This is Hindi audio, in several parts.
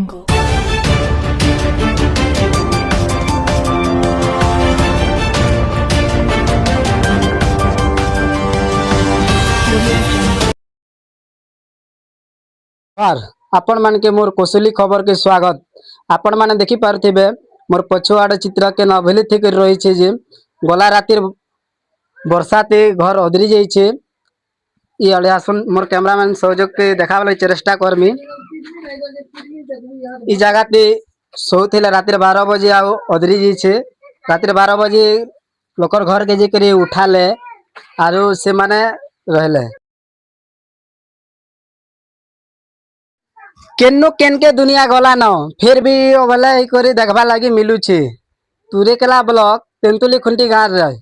आपण मान के मोर कौशली खबर के स्वागत। आपण माने देखि पारथिबे मोर पछुआड़ चित्र के नभेली थी कर रही छे जे गला रातिर बरसाते घर अदरी जाई छे। ई अले आसन मोर कैमरामैन सहयोग के देखाबले चेष्टा करमी। ई जगह पे सोथिले रातिर 12 बजे आ अदरी जाई छे। रातिर 12 बजे लोकर घर के जे करे उठाले आरो से माने रहले केन्नो केन के दुनिया गला न फिर भी ओबले करी देखबा लगी मिलू छे। तुरेकेला ब्लॉक तेंतुली खुंटी गाँव रहे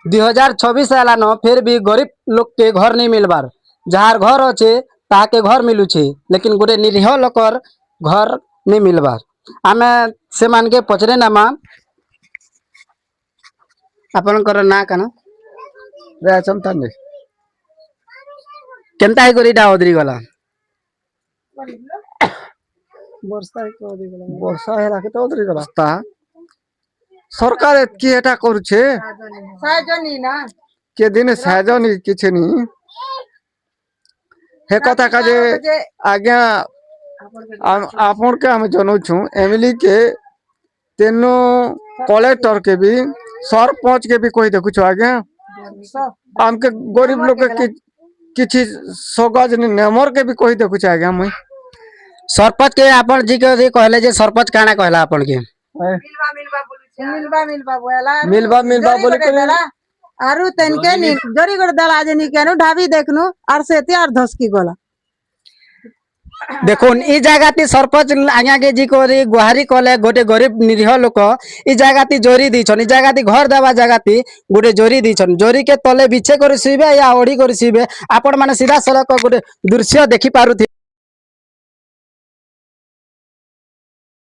2026 आला न फिर भी गरीब लोग के घर नहीं मिलबार। जहार घर अच्छे ताके घर मिलू छे लेकिन गोटे निरीह लोकर घर नहीं मिलबार। आमे से मान के पचरे नामा आपनकर ना कना रेचम तने केनता ही करी डा ओदरी गला वर्षा हेला के तो उधर रास्ता सरकार एतकी एटा करूछे साजनी ना के दिन साजनी किछे नी हे कथा का जे आज्ञा आपन के हम जनो छु एमिली के तेनो कलेक्टर के भी सरपंच के भी कोई देखु छु आज्ञा हमके गरीब लोग के किछि सगज नेमर के भी कोई देखु छु आज्ञा मुई सरपंच के आपण जी के कहले जे सरपंच काना कहला आपण के मिलबा बोले के आरु तनके नी जरी गड दला जे नी केनु ढाबी देखनु आर सेती आर धसकी गोला देखुन ई जगह ती सरपंच आज्ञा के जी को गुहारी कले गोटे गरीब निरीह लोक ई जगह ती जोरी दीछन। ई जगह ती घर देवा जगह ती गोटे जोरी दीछन। जोरी के तले बिछे कर सिबे या ओढ़ी कर सिबे। आपण माने सीधा सड़क गोटे दृश्य देखि पारुथि।